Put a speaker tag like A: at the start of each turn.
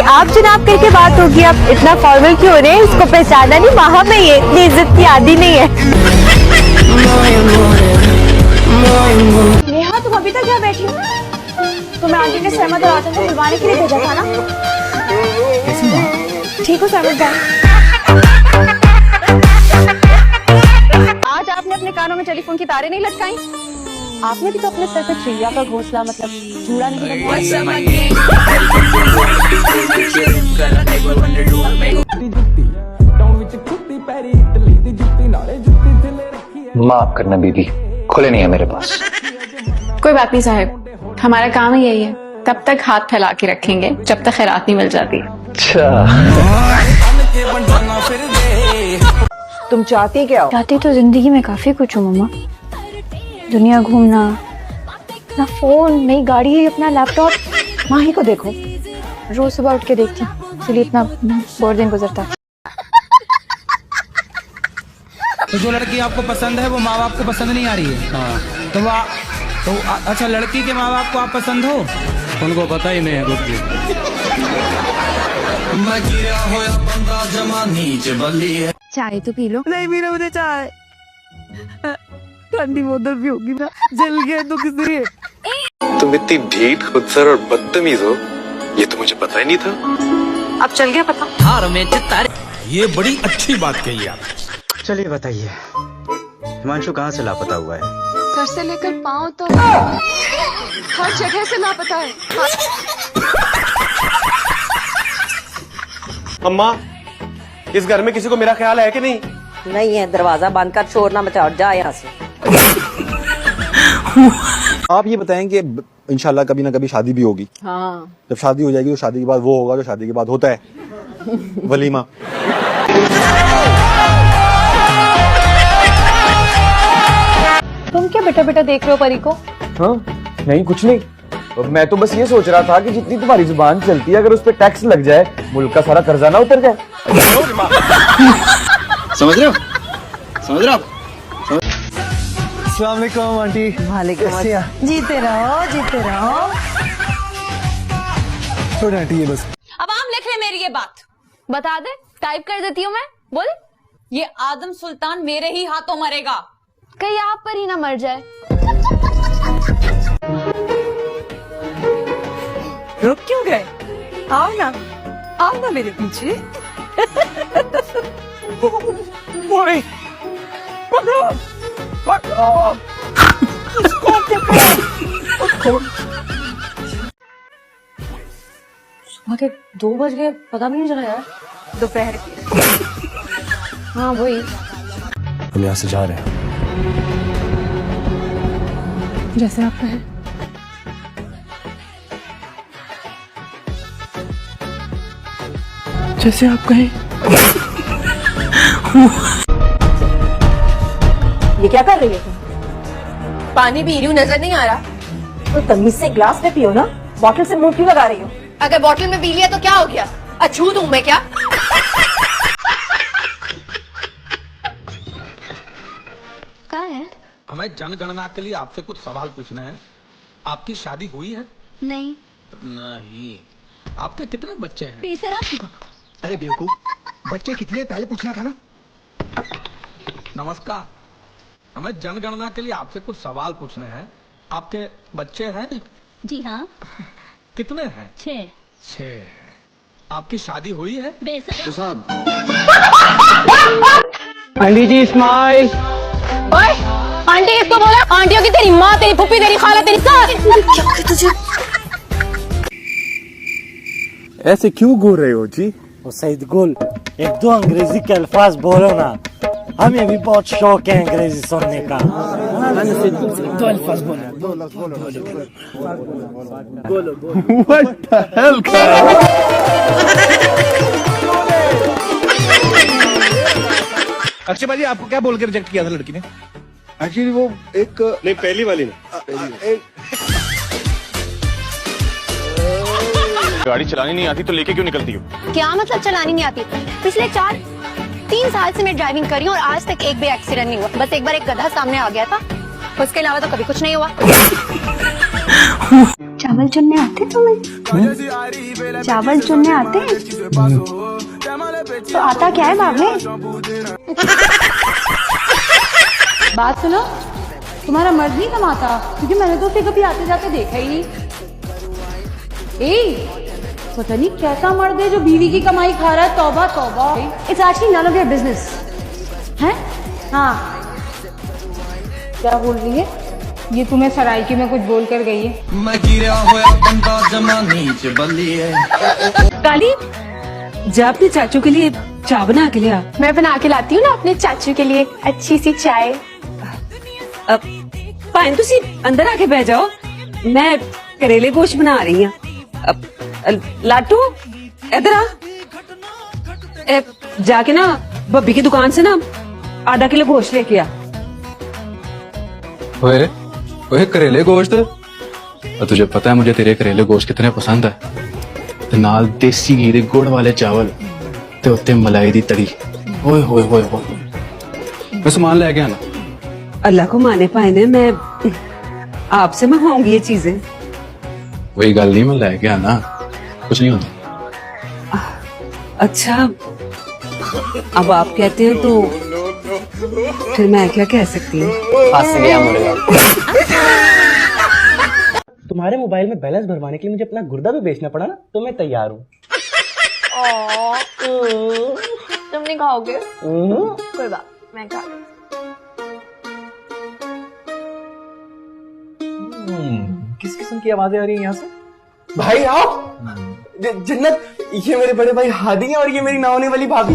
A: आप जनाब करके बात होगी, आप इतना फॉर्मल क्यों हो रहे हैं? इसको पहचाना नहीं, वहाँ में ये इतनी इज्जत की आदि नहीं है।
B: नेहा तुम अभी तक क्या बैठी हो? तुम्हें आंटी ने सहमत और आदम को बुलवाने के लिए भेजा था ना? ठीक हो सहमत भाई? आज आपने अपने कानों में टेलीफोन की तारें नहीं लटकाई? आपने भी तो अपने सर पे चिड़िया का घोंसला मतलब चूड़ा नहीं बनवाया?
C: माफ करना बीबी, खुले नहीं है मेरे पास।
D: कोई बात नहीं साहब, हमारा काम ही यही है, तब तक हाथ फैला के रखेंगे जब तक खैरात नहीं मिल जाती।
C: अच्छा,
A: तुम चाहती क्या हो?
B: चाहती तो जिंदगी में काफी कुछ हूँ मम्मा, दुनिया घूमना, अपना फोन, नई गाड़ी, अपना लैपटॉप। माही को देखो, रोज सुबह उठ के देखती हूँ, इसलिए इतना बोर दिन गुजरता है।
E: तो जो लड़की आपको पसंद है वो माँ बाप को पसंद नहीं आ रही है। हाँ। तो अच्छा, लड़की के माँ बाप को आप पसंद हो? उनको पता ही नहीं है कुछ भी।
B: चाय तो पी लो।
A: नहीं पी रहा मुझे चाय, ठंडी बोतल भी होगी ना, जल गया तो किसी।
F: तुम इतनी ढीठ, खुदसर और बदतमीज हो, ये तो मुझे पता ही नहीं था।
A: अब चल गया पता।
E: हार में ये बड़ी अच्छी बात कही आप।
G: चलिए बताइए, हिमांशु कहाँ से लापता हुआ है?
D: सर से लेकर पाँव तो हर जगह से लापता है।
H: अम्मा, इस घर में किसी को मेरा ख्याल है कि नहीं?
A: नहीं है, दरवाजा बंद कर, शोर ना मचा, जा यहाँ से।
I: आप ये बताएं कि इंशाल्लाह कभी ना कभी शादी भी होगी।
A: हाँ।
I: जब शादी हो जाएगी तो शादी के बाद वो होगा जो शादी के बाद होता है, वलीमा।
B: तुम क्या बेटा बेटा देख रहे हो परी को?
C: हाँ नहीं, कुछ नहीं, मैं तो बस ये सोच रहा था कि जितनी तुम्हारी जुबान चलती है, अगर उस पर टैक्स लग जाए, मुल्क का सारा कर्जा ना उतर जाए।
G: समझ रहे हो? समझ रहे हो आप?
I: अस्सलाम वालेकुम आंटी।
A: वालेकुम अस्सलाम। जीते रहो, जीते रहो।
I: छोड़ आंटी ये बस।
J: अब आम लिख ले मेरी ये बात, बता दे, टाइप कर देती हूँ मैं। बोल, ये आदम सुल्तान मेरे ही हाथों मरेगा,
B: कहीं आप पर ही ना मर जाए।
A: रुक क्यों गए? आओ ना, आओ ना मेरे पीछे। सुबह के 2 बज गए, पता भी नहीं चला यार। दोपहर के।
B: हाँ वही।
I: हम यहाँ से जा रहे हैं।
B: जैसे आप कहें।
E: जैसे आप कहें।
A: ये क्या कर रही है तुम?
J: पानी पी रही हूँ, नजर नहीं आ रहा?
A: तो तमीज से ग्लास में पियो ना, बॉटल से मुंह क्यों लगा रही हो?
J: अगर बॉटल में पी लिया तो क्या हो गया? अछूत हूँ मैं क्या?
B: कहाँ है?
E: हमें जनगणना के लिए आपसे कुछ सवाल पूछना है। आपकी शादी हुई है?
B: नहीं।
E: नहीं। आपके कितने बच्चे हैं?
B: तीसरा।
E: अरे बेवकूफ, बच्चे कितने पहले पूछना था ना। नमस्कार, हमें जनगणना के लिए आपसे कुछ सवाल पूछने हैं। आपके बच्चे हैं?
B: जी हाँ।
E: कितने हैं?
B: 6।
E: 6। आपकी शादी हुई है?
B: बेसर।
G: साहब,
E: आंटी जी स्माइल।
J: ओए, आंटी इसको बोला, आंटियों की तेरी माँ, तेरी फूफी, तेरी खाला, तेरी सास।
A: तुझे
I: ऐसे क्यों घूर रहे हो जी?
K: सईद गुल, 1-2 अंग्रेजी के अल्फाज बोलो ना, हमें भी बहुत शौक है अंग्रेजी सुनने का।
E: 2 अल्फाज बोलो।
I: What the hell?
E: अक्षय भाई, आपको क्या बोल के रिजेक्ट किया था लड़की ने?
I: एक्चुअली वो एक
F: नहीं, पहली वाली नहीं। गाड़ी चलानी नहीं आती तो लेके क्यों निकलती हो?
B: क्या मतलब चलानी नहीं आती? पिछले 4-3 साल से मैं ड्राइविंग कर रही हूँ और आज तक एक भी एक्सीडेंट नहीं हुआ। बस एक बार एक गधा सामने आ गया था, उसके अलावा तो कभी कुछ नहीं हुआ। चावल चुनने आते तुम्हें? चावल चुनने आते हैं? तो आता क्या है बाबे?
J: बात सुनो, तुम्हारा मर्द नहीं कमाता, क्योंकि मैंने तो उसे कभी आते जाते देखा ही नहीं। पता नहीं कैसा मर्द है जो बीवी की कमाई खा रहा है। तौबा तौबा।
B: It's actually none of your business.
J: है? हाँ, क्या बोल रही है? ये तुम्हें सराइकी में कुछ बोल कर गई है।
E: मैं गिरा होया बंदा जमानी च बल्ली है।
J: काली, जा अपने चाचू के लिए चाय बना के लिया।
B: मैं बना के लाती हूँ ना अपने चाचू के लिए अच्छी सी चाय।
J: भाई तुसी अंदर आके बैठ जाओ, मैं करेले गोश्त बना रही हूँ। लाटू इधर आ, जाके ना बब्बी की दुकान से ना आधा किलो गोश्त लेके आ।
F: ओए ओए करेले गोश्त, और तुझे पता है मुझे तेरे करेले गोश्त कितने पसंद है। ते नाल देसी घी दे गुड़ वाले चावल ते उत्ते मलाई दी तड़ी। ओए होए होए होए, मैं सामान लेके आना।
J: अल्लाह को माने पाए ने, मैं आपसे मंगवाऊंगी ये चीजें।
F: वही गल नहीं, मैं लेके आना, कुछ नहीं होता।
J: अच्छा, अब आप कहते हैं तो फिर मैं क्या कह सकती हूँ।
E: तुम्हारे मोबाइल में बैलेंस भरवाने के लिए मुझे अपना गुर्दा भी बेचना पड़ा ना, तो मैं तैयार हूँ।
B: तुम नहीं खाओगे? कोई बात, मैं खा लूं।
E: किस किस्म की आवाजें आ रही हैं यहाँ से? भाई आओ। जन्नत, ये मेरे बड़े भाई हादी हैं और ये मेरी ना होने वाली भाभी।